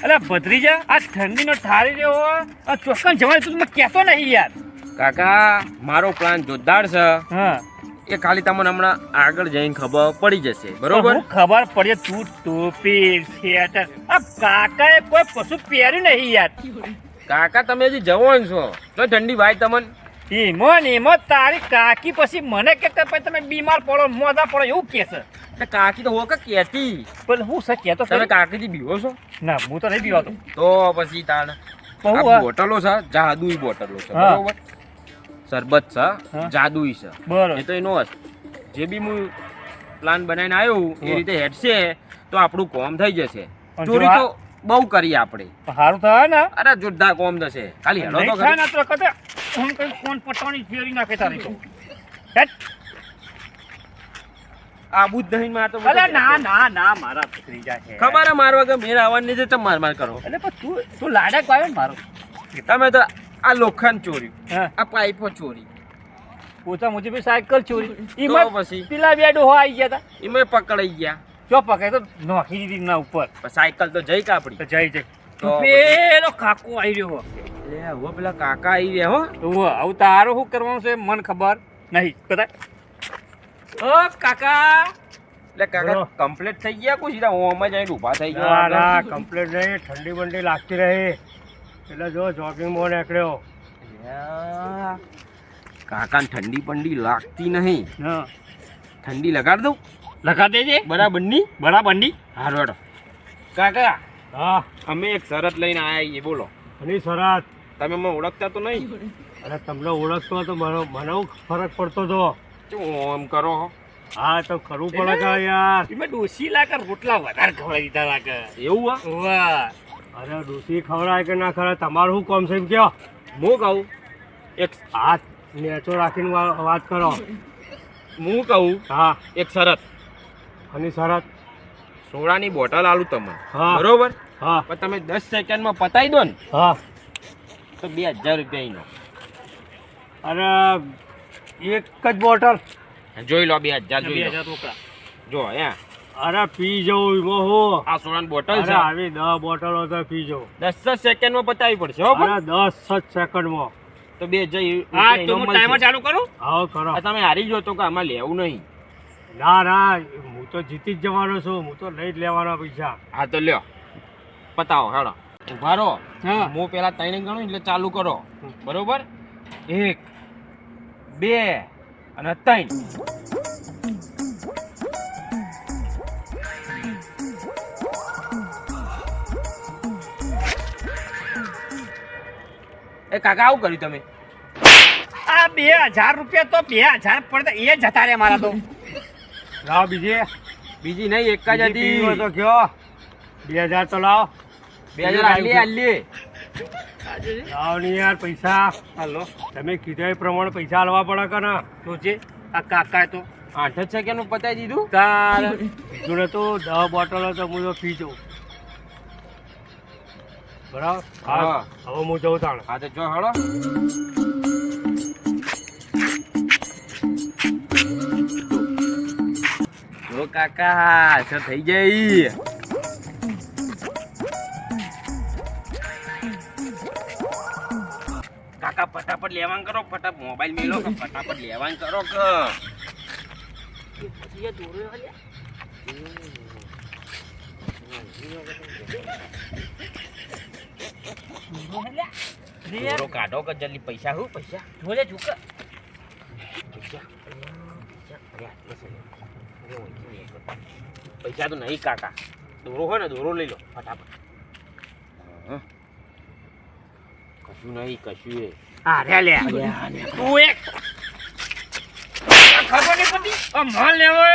અલા ભત્રીજા આ ઠંડીનો ઠારી જેવો આ ચોકન જવાનું તું મને કહેતો નહીં યાર. કાકા મારો પ્લાન જોરદાર છે. હા એ ખાલી તમને હમણાં આગળ જઈને ખબર પડી જશે બરોબર. હું ખબર પડે તું ટોપી થિયેટર આ કાકાએ કોઈ કશું પહેર્યું નહીં યાર. કાકા તમે હજી જવાન છો તો ઠંડી ભાઈ તમને. એમાં તારી કાકી પછી મને કે પછી તમે બીમાર પડો મોઢા પડો એવું કે છે. એટલે કાકી તો હો કે કહેતી. પણ હું સર કહેતો તમે કાકીથી બીવો છો? ના હું તો નહીં બીવાતો. તો પછી તાણ બહુ આ બોટલો છે જાદુઈ બોટલો છે હા. બરોબર. શરબત છે હા. જાદુઈ છે બરોબર. એ તો એનો હશે. જે બી હું પ્લાન બનાવીને આવ્યો એ રીતે હેડશે તો આપણું કોમ થઈ જશે. પણ ચોરી જો તો બહુ કરી આપણે. સારું થાય ને અરે જોરદાર કોમ થશે. ખાલી હેડો તો નહીં થાય ખરી. ને તો કદે હું કઈ ફોન પટવાની ફેરી નાખે તારી તો. હેટ. આબુ જ નહીં માર તો અલે ના મારા ભત્રીજા છે. ખબર હે મારવા કે મેર આવવાની છે માર માર કરો. એટલે પણ તું લાડક આવ્યો ને મારો. તમે તો આ લોખંડ ચોર્યું, હા આ પાઇપો ચોરી, પોતા મુજબ સાયકલ ચોરી તો ઈમાં પછી પેલા બે ડોહા આવી ગયા હતા. એમાં પકડાઈ ગયા. ચો પકડે તો નોખી દીધી ના ઉપર. પણ સાયકલ તો જઈ કાપડી. તો જઈ જઈ તો પેલો કાકો આવી રહ્યો. લે હવે પેલા કાકા આવી રહ્યા હો. તો આવું તારું શું કરવાનું છે મને ખબર નહીં. કદાચ ઓ કાકા એટલે કાકા બોલો. કમ્પ્લીટ થઈ ગયા કોઈ સીધા ઓમાં જઈને ઊભા થઈ ના ગયા. ના કમ્પ્લીટ નહીં, ઠંડી બંડી લાગતી રહી એટલે જો જોગિંગમાં નીકળ્યો. લ્યા, કાકાને ઠંડી પંડી લાગતી નહીં. હા ઠંડી લગાડ દઉં લખા દેજે બરાબરની. બરાબરની. હારો હેડો. કાકા હા અમે એક શરત લઈને આયા છીએ બોલો. એની શરત. તમે મને ઓળખતા તો નહીં? અરે તમને ઓળખતો હતો મને હું ફરક પડતો હતો. શું આમ કરો હો? હા તો કરવું પડે કે યાર. એમાં ડોસી લાગે રોટલા વધારે ખવડાવી દીધા લાગે. એવું હા? વાહ અરે ડૂસી ખવડાય કે ના ખવડાય તમારું શું કોમ છે એમ કયો. હું કહું એક હાથ નેચો રાખીને વાત કરો. હું કહું હા એક શરત. એની શરત. સોડાની બોટલ આલું તમને હા. બરોબર, હા પણ તમે 10 સેકન્ડમાં પતાવી દો ને હા. તો 2000 રૂપિયા નો. અરે એક જ બોટલ. જોઈ લો 2000 જોઈ લો. 2000 રોકડા. જો અહીંયા અરે પી જવું એમાં હું. આ સોડાની બોટલ અરે છે. આવી 10 બોટલો તો પી જવું. 10 સેકન્ડમાં પતાવી પડશે હો. પણ અરે 10 જ સેકન્ડમાં. તો 2000 હા રૂપિયા તો હું ટાઈમર ચાલુ કરું. આવો કરો. આ તમે હારી જો તો કે આમાં લેવું નહીં. ના ના હું તો જીતી જ જવાનો છું, હું તો લઈ જ લેવાના પૈસા. હા તો લ્યો પતાવો હેડો. ઉભા રહો. હા હું પેલા 3 ગણું એટલે ચાલુ કરો બરોબર. 1 2 અને 3. એ કાકા આવું કર્યું તમે? આ 2000 રૂપિયા તો 2000 પડતા એ જતા રે મારા તો. લાવો બીજી. બીજી નહીં એક જ બીજી પીવી હોય હતી. તો કયો. 2000 તો લાવો. 2000 આલી આલી. લાવો ને યાર પૈસા. હાલો તમે કીધા એ પ્રમાણે પૈસા આલવા પડે કે ના. તો છે આ કાકા તો 8 સેકન્ડમાં પતાવી દીધું. તાર બીજું ને તો 10 બોટલો તો હું તો પી જઉં. બરાબર. હા. હા હવે હું જઉં તાણ. હા તો જો હળો. જો કાકા શું થઈ જાય? કાકા ફટાફટ લેવાન કરો, ફટાફટ મોબાઈલ મેલો કે ફટાફટ લેવાન કરો કે. દોરો કાઢો કે જલ્દી. પૈસા હું પૈસા જોડે ઝુક. પૈસા તો નહીં કાકા. દોરો હોય ને દોરો લઈ લો ફટાફટ. કશું નહીં કશું એ. આ રે લે તું એક ખબર નહીં પડતી આ માલ લેવો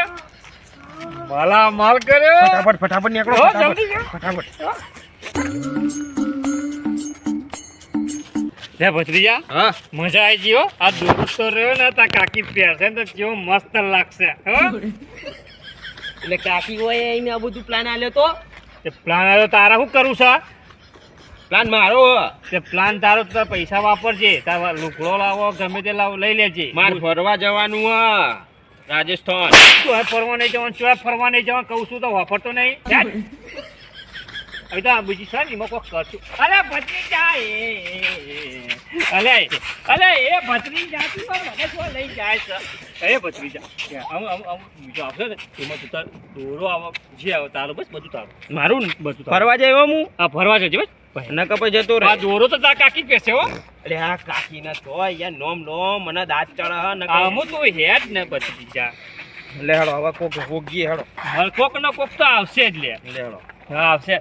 માલા માલ કર્યો. ફટાફટ ફટાફટ નીકળો. હો, ફટાફટ જલ્દી જાઓ. ફટાફટ. લે ભત્રીજા હા મજા આવી ગઈ હો. આ દોસ્તો રહ્યો ને તા કાકી પહેરશે ને તો કેવો મસ્ત લાગશે. હો એટલે કાકી હોય એને આ બધું પ્લાન આલ્યો તો. તે પ્લાન આવ્યો તારા શું કરું છે? પ્લાન મારો તે પ્લાન તારો તો તારા પૈસા વાપરજે. તારા લુગડો લાવો ગમે તે લાવો લઈ લેજે. માર ફરવા જવાનું હા રાજસ્થાન. તું ફરવા નહીં જવાનું, તું ફરવા નહીં જવાનું કહું છું તો વાપરતો નહીં. હેટ. હવે તો આ બીજી છે ને એમાં કોક કરશું. અરે ભત્રીજા અલે એ ભત્રીજા તું મને શું લઈ જાય છે? એ ભત્રીજા આમ બીજો આવશે ને એમાં તું તાર દોરો આવો જે આવે તારો બસ બધું તારું. મારું ને બધું તારું. ફરવા જાય હું આ ફરવા જજે બસ. ન કપાઈ જતો આ રહે. દોરો તો તાર કાકી જ પહેરશે હો. અરે આ કાકી ના તો યાર નોમ મને દાંત ચડે ન આમ તું હેડ ને ભત્રીજા. લે હેડો હવે કોક હોગીએ હેડો. હવે કોક નો કોક તો આવશે જ લે. લે હેડો. હા આવશે.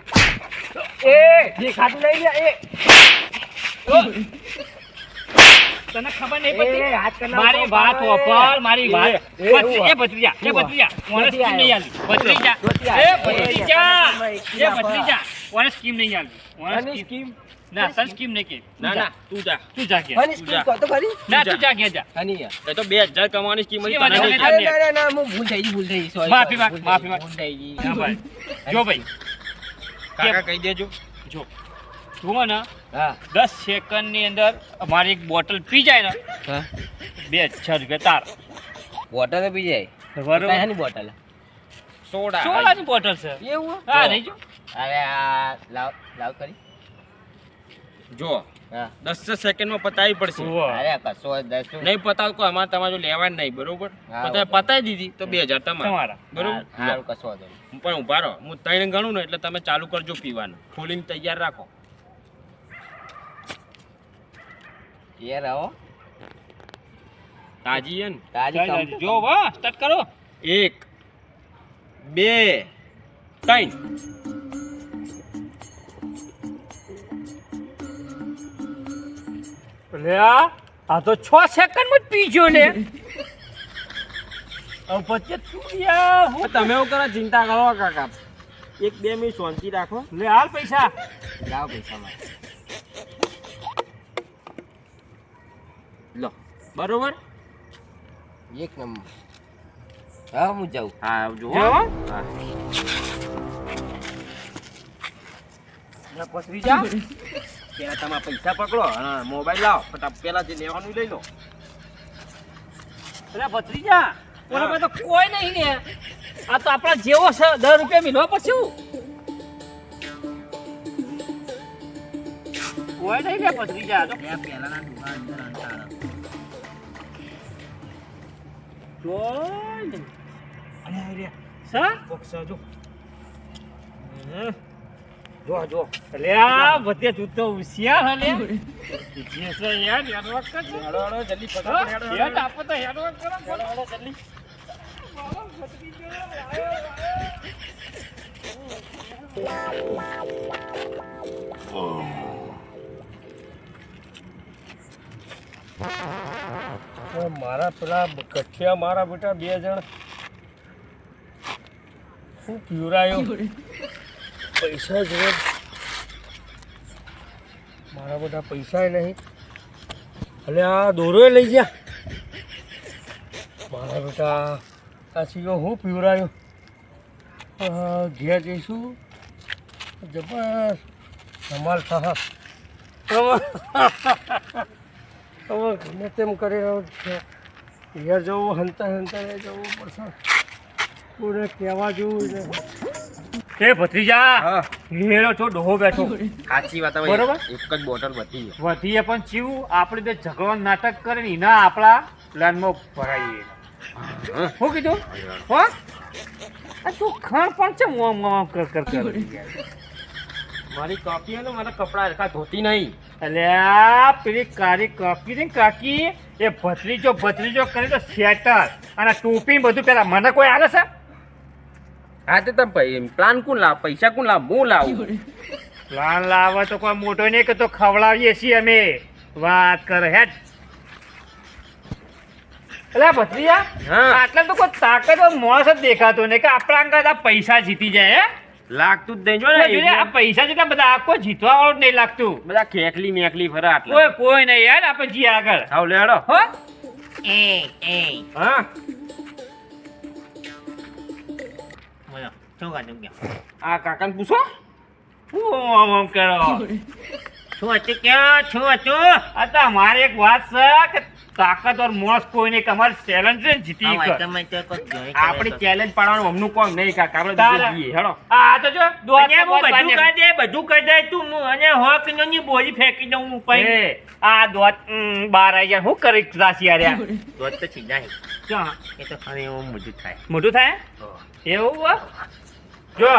જે ખાતું લઈ લે એ તને ખબર નહીં પડતી? એ, હાથ કરના મારી ઉપર વાત પાડો, હોભળ, મારી વાત. એ ભત્રીજા, એ ભત્રીજા, ઓને સ્કીમ નહીં આલી. ભત્રીજા, ઓને સ્કીમ નહીં આલી. ઓને સ્કીમ. ના, તને સ્કીમ નહીં કે. ના ના તું જા. તું જા કે. ના, તું જા કે જા. એ તો 2000 કમાવાની સ્કીમ હતી, સ્કીમ તને હતી. નહીં. માફી માંગ, માફી માંગ. હા ભાઈ. જો ભાઈ, કાકા કહી દેજો. જો. જુઓ ને, હા 10 સેકન્ડની અંદર અમારી એક બોટલ પી જાય ને, હા 2000 રૂપિયા તાર. બોટલ પી જાય બરોબર? કયાની બોટલ સોડા. સોડાની બોટલ છે. એવું હા, નહીં જો. અરે આ લાવ લાવ કરી જો હા 10 સેકન્ડમાં પતાવી પડશે. જુઓ. અરે કશો દસ નહીં પતાવ કોઈ અમારે તમારે જો લેવા જ નહીં, બરોબર? હા, પણ તમે પતાવી દીધી તો 2000 તમારા, તમારા. બરોબર? સારું કશો વાંધો હું નહીં. પણ ઉભા રહો, હું 3 ગણું ને એટલે તમે ચાલુ કરજો પીવાનું. ખોલીને તૈયાર રાખો. એ રહો તાજી છે ને? તાજી ચાલ, કમ- જો વાહ, સ્ટાર્ટ કરો. 1 2 3 લે આ તો 6 સેકન્ડમાં જ પીજો લે. હવે પછી તું યાર હું તમે એવું કરો, ચિંતા કરો કાકા. 1-2 મિનિટ શાંતિ રાખો. લે હાલ પૈસા. લાવ પૈસા મારે લો, બરોબર? એક નંબર હા હું જાઉં હા આવજો. જો. હા. લે પથરી જા. પેલા તમારા પૈસા પકડો, હા મોબાઈલ લાવો, ફટાફટ પેલા જે લેવાનું લઈ લો. લે પથરી જા. ઓલા પાસે તો કોઈ નહીં ને. આ તો આપણા જેવો છે, 10 રૂપિયા મિલવા પછી શું? કોઈ નહીં લે પથરી જા. તો પહેલાના ડુબા અંદર અંતાડા કોઈ નહીં. અરે અરે સા? બોક્સ જો. જો જો. લે આ બધે તું તો હોશિયાર હે લે. જે છે યાર યાર વખત છે. હેડો હેડો જલ્દી હા, ફટાફટ હેડો યાર હેડો. આપો તો હેડ વખત કરો. હેડો હેડો જલ્દી. મારા પેલા કઠિયા મારા બેટા 2 જણ શું પીવરાયો પૈસા જોડે મારા બધા પૈસા નહીં. એટલે આ દોરોય લઈ ગયા મારા બેટા. આ સીધો હું પીવરાયો ઘેર જઈશું જબર ધમાલ થા. હવે ગમે તેમ કરી ઘેર જવું હંતા હંતા જવું પડશે. કોઈને કહેવા જેવું નહીં. એ ભત્રીજા હા હેરો છો ડોહો બેઠો. સાચી વાત. હવે બરોબર? એક જ બોટલ બધી. વધીએ પણ ચીવું આપણે તો ઝઘડવાનું નાટક કરે ને એના આપણા પ્લાનમાં ભરાઈએ. શું કીધું હો આ તું ખાણ પણ છે મોમ મોમ કર કર કર મારી કોપી ને મારા કપડા રખા ધોતી નહીં. અલ્યા પેલી કારી કાકી ને કાકી એ ભત્રીજો કરી તો સ્વેટર અને ટોપી બધું પેલા મને કોઈ આલે છે? હા તે તમે પ્લાન કોણ લાવ, પૈસા કોણ લાવ, હું લાવું. પ્લાન લાવવા તો કોઈ મોટો નહીં કે તો ખવડાવીએ છીએ અમે. વાત કર હેડ. અલ્યા ભત્રીજા હા. આટલા તો કોઈ તાકાત મોણસ જ દેખાતો ને કે આપણા અંગત આ પૈસા જીતી જાય હે? લાગતું જ નહીં. જો કોઈ જોડે આ ને પૈસા જેટલા બધા આ કોઈ જીતવા વાળું જ નહીં લાગતું. બધા ખેકલી મેકલી ફરે આટલા. કોઈ નહીં યાર આપણે જઈએ આગળ આવ લે હેડો. હો હા શું કાઢું ક્યાં આ કાકાને પૂછો. શું આમ આમ કરો? શું હતું ક્યાં છું હતું? આ તો મારી એક વાત છે કે તાકાતવર માણસ કોઈ નહીં કે અમારે ચેલેન્જ છે ને જીતી આ કર. વાતમાં તો કોક જોઈ આપણે ચેલેન્જ પાડવાનું અમનું કોમ નહીં કાકા આપણે તારા- બીજે જઈએ હેડો આ તો જો અને હું બધું કરી દે બધું કરી દે તું અને હોક ની બોલી ફેંકી દઉં હું પૈ એ આ દોત બાર આવી જાય હું કરી રાશિ આર્યા દોત તો સીધા હે. ક્યાં એ તો ખાલી એવું મોઢું થાય મોટું થાય એવું હો? જો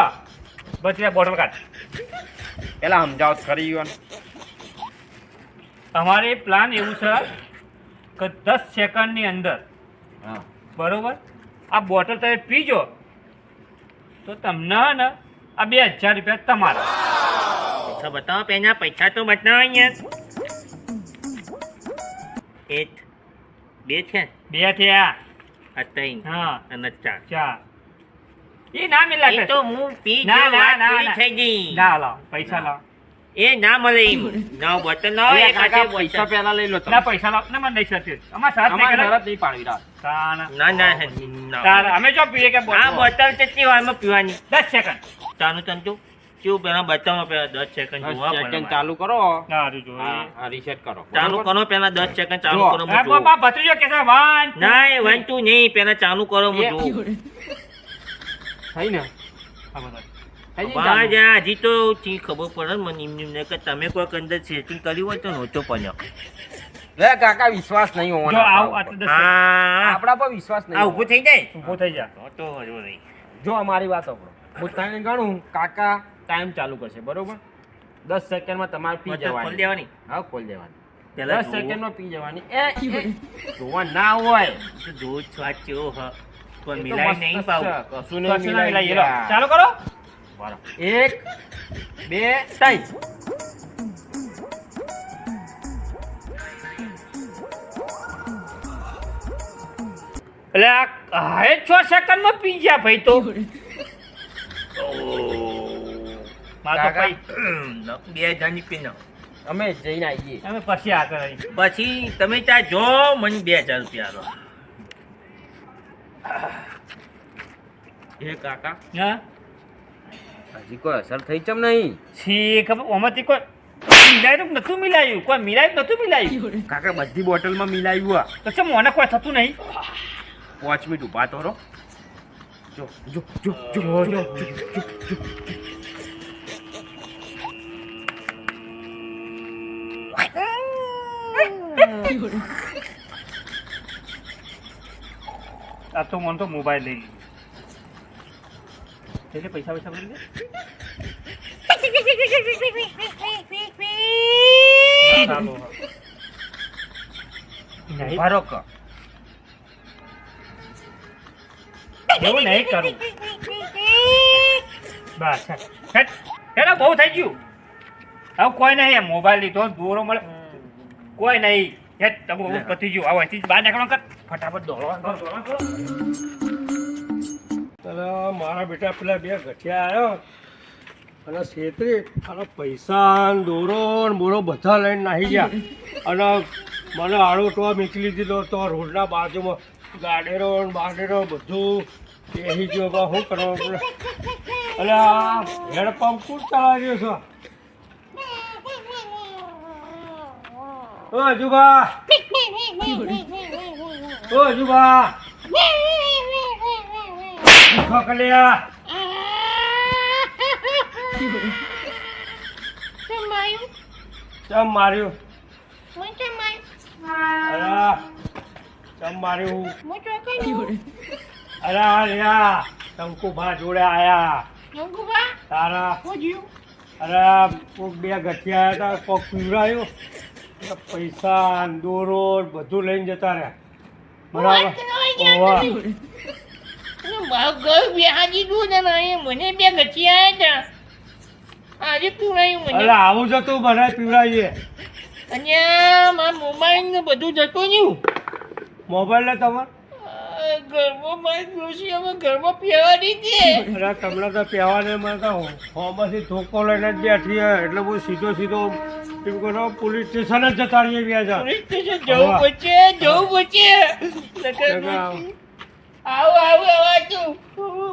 બસ આ બોટલ કાઢ. પેલા સમજાવો તો ખરી ઈવન. અમારે પ્લાન એવું છે કે 10 સેકન્ડની અંદર હા બરોબર આ બોટલ તમે પીજો તો તમને હે ને આ 2000 રૂપિયા તમારા. પૈસા બતાવો પેલા પૈસા તો બતાવો અહીંયા એક બે છે 2 થયા. આ ત્રણ હા અને ચાર 4 એ ના મિલા એ તો હું પી ના, ગયો ના, વાત ના, પૂરી ના. થઈ ગઈ ના લાવ પૈસા લાવ. એ ના મળે એમ ના બોટલ ના હોય એ કાકા એકાદે પૈસા બોટલ. પહેલા લઈ લો તમે. ના પૈસા લાવ ના મને નહીં સતી અમાર સાથ નહીં અમારે કરે શરત નહીં પાડવી રાત. તાના. ના ના હે, ના. તાર અમે જો પીએ કે આ બોટલ બોટલ કેટલી વારમાં પીવાની 10 સેકન્ડ. ચાનું તંતુ કેવું પેલા બતાવો પેલા 10 સેકન્ડ જોવા પડે સેકન્ડ મારે. ચાલુ કરો સારું જો હા હા રીસેટ કરો ચાલુ બરોબર? કરો પેલા 10 સેકન્ડ ચાલુ જો. કરો હું હા જોઉં. બાપા ભત્રીજો કે છે 1 ના એ વાંચતું નહીં પેલા ચાલુ કરો હું એ- જોઉં. થઈ ને હા બધા થઈ બહાર જાય ને જ્યાં હજી તો ચી ખબર પડે ને મને એમ ને કે તમે કોઈક અંદર સેટિંગ કર્યું હોય તો નહોતો પડ્યો. ચાલુ? લે કાકા વિશ્વાસ નહીં હોવાનો જો આવું આપણા આટલું 10 હા આપણા પર વિશ્વાસ નહીં આ ઊભું થઈ જાય ઊભો થઈ જા. તો હજુ નહીં. જો અમારી વાત સાંભળો હું તને ગણું કાકા ટાઈમ ચાલુ કરશે બરોબર 10 સેકન્ડમાં તમારે પી બોટલ ખોલી જવાની દેવાની હા ખોલ દેવાની પેલા 10 સેકન્ડમાં પી જવાની જોવા ના હોય જોઉં સ્વાદ કેવો હ કોઈ એ તો મિલાય મસ્ત નહીં છે. પાવું કશું કશું નહીં ના મિલાઈ મિલાય, ગયા. ચાલુ કરો. બરાબર. 1 2 3 એટલે આ હવે 6 સેકન્ડમાં પી ગયા ભાઈ તો માર તો કાકા. ભાઈ બે હજારની પીનો અમે જઈને આવીએ અમે પછી આગળ આવી પછી તમે ત્યાં જો મને 2000 રૂપિયા આલો એ કાકા હા હજી કોઈ અસર થઈ ચમ નહીં છી ખબર ઓમાંથી કોઈ મિલાયું નતું મિલાયું કોઈ મિલાયું નતું મિલાયું કાકા બધી બોટલમાં મિલાવ્યું આ તો છે મને કોઈ થતું નહીં 5 મિનિટ ઊભા તો રહો જો જો જો જો જો આ તો મને તો મોબાઈલ લઈ લીધો એટલે પૈસા પૈસા ભરી દે ચાલો નહીં ભરો ક એવું નહીં કરું બસ હેલો બહુ થઈ ગયું હવે કોઈ નહીં મોબાઈલ લીધો દોરો મળે કોઈ નહીં હેટ તમે બહુ પતી ગયું હવે અહીંથી બહાર નીકળો કર ફટાફટ દોડવા કરો ત્યારે મારા બેટા પેલા 2 ગઠિયા આવ્યો અને છેતરી અને પૈસા ને દોરો ને બોરો બધા લઈને નાહી ગયા અને મને આડો ટોવા મૂકી દીધો તો રોડના બાજુમાં ગાડેરો ને બાડેરો બધું બેસી ગયો બા શું કરવાનું પડે અને આ હેડપંપ કોણ ચલાવી રહ્યો છો ઓ હજુબા ઓ હજુબા ખકલ્યા ચમ માર્યું અરે ચમ માર્યું અરે આ રહ્યા શંકુભા જોડે આયા તારા અરે કોક 2 ગઠિયા આવ્યા હતા કોક પીવડાયું એટલે પૈસા ને દોરો ને બધું લઈને જતા રહ્યા બરાબર ઓવા. મને બે ગઠિયા આવ્યા હતા આજે પીવડાયું અરે મને આવું જતું મને પીવડાવીએ અને મારા મોબાઈલ ને બધું જતું રહ્યું મોબાઈલ ને તમારે ઘરમાં મારી ડોશી હવે ઘરમાં પીવાની છે અરે તમને તો પહેવાને મને તો હોમાંથી ધોકો લઈને જ બેઠી હે એટલે બહુ સીધો સીધો એમ કરો પોલીસ સ્ટેશન જ જતા રહીએ વ્યાજા પોલીસ સ્ટેશન જવું પડશે નકર આવો આવો તું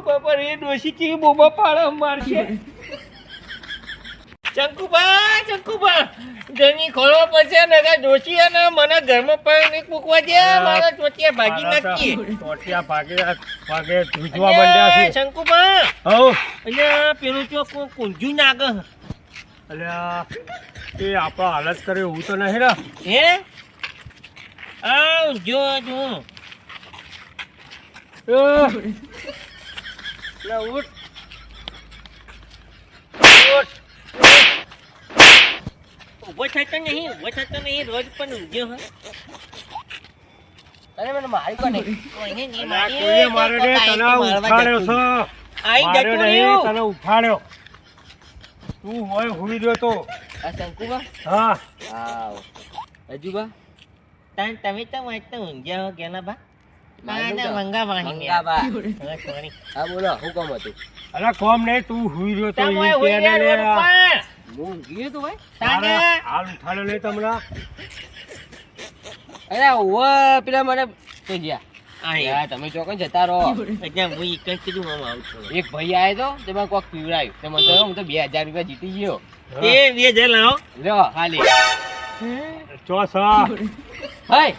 બાપા રે ડોશી કેવી બોબા પાડે મારશે શંકુબા જમી ખોલવો પડશે ને કે ડોશી અને મને ઘરમાં પણ નહીં મૂકવા દે મારા ચોટિયા ભાગી નાખીએ ચોટિયા ભાગે ધ્રુજવા માંડ્યા છે. શંકુબા હઉ અહીંયા પેલું તો કુંજુ નાગ અલ્યા એ આપણો હાલત કરે એવું તો નહીં ને. હે આવ જો લે ઉઠ ઉભો થતો નહીં રોજ પણ ઊંઘ્યો હે અરે મને મારી કોને કોઈને નહીં અલ્યા, મારી કોઈએ મારે ને તને ઉઠાડ્યો છે. આઈ માર્યો જતું નહીં, રહ્યું તને ઉઠાડ્યો. તું હોય હુઈ રહ્યો તો. આ શંકુબા હા આવ અજુબા તમે તો મસ્ત ઊંઘ્યા હો કેના બા મારું ના તો. મંગા વાહી મંગાબા સોરી હા બોલો હું કામ હતું અરે કોમ નહીં, તું હુઈ રહ્યો તો તમે ઈ હોઈ કે ગયા ને રોડ લે. ઉપર હું ગયો તો ભાઈ તાને હાલ ઉઠાડ્યો નહીં તમને. અરે ઓ પેલા મને તો ગયા આઈ યાર તમે ચોકન જતા રહો અચ્છા હું એક જ કીધું આમ આવું છું એક ભાઈ આવ્યો તો તેમાં કોક પીવડાયું તે મને તો હું તો 2000 રૂપિયા જીતી ગયો તે બે જણ લાવો લ્યો ખાલી ચોસા હાય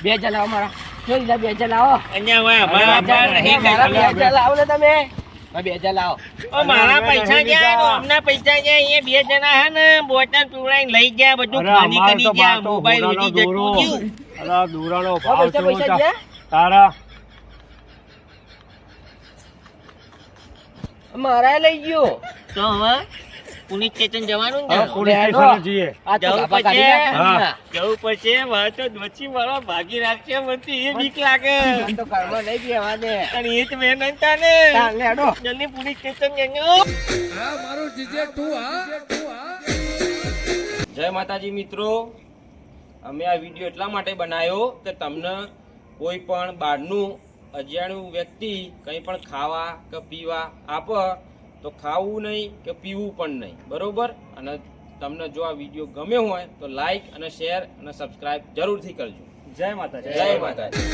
2000 લાવો મારા જો લીધા 2000 લાવો અહીંયા વાય અમારા બાર નહીં મારા કાંઈ 2000 લાવો ને તમે મારા 2000 લાવો ઓ મારા પૈસા ગયા તો અમના પૈસા ગયા અહીંયા બે જણા હે ને બોટલ પીવડાઈને લઈ ગયા બધું અરે ખાલી અમાર કરી તો ગયા બાતો મોબાઈલ દોરાનો ઉડી જતું દોરો. ગયું અરે દોરાનો ઓ ભાવ પૈસા કેવો પૈસા છે? ગયા તારા મારા લઈ ગયો તો હવે પોલીસ સ્ટેશન જવાનું ને હવે જાણો? પોલીસ લે, સ્ટેશને લો. જઈએ. આ તો જવું બાપા પડશે. કાઢી નાખ્યા. હા. જવું પડશે મારે તો દોચી વાળા ભાગી રાખશે મને એ બીક લાગે આ તો ઘરમાં લઈ ગયા દે અને એ જ મેં નતા ને ચાલ લે હેડો જલ્દી પોલીસ સ્ટેશન જજો જય માતાજી મિત્રો અમે આ વિડીયો એટલા માટે બનાવ્યો કે તમને કોઈ પણ બહારનું અજાણ્યું વ્યક્તિ કંઈ પણ ખાવા કે પીવા આપે તો ખાવું નહીં કે પીવું પણ નહીં બરોબર અને તમને જો આ વિડીયો ગમ્યો હોય તો લાઈક અને શેર અને સબસ્ક્રાઇબ જરૂરથી કરજો જય માતાજી. જય માતાજી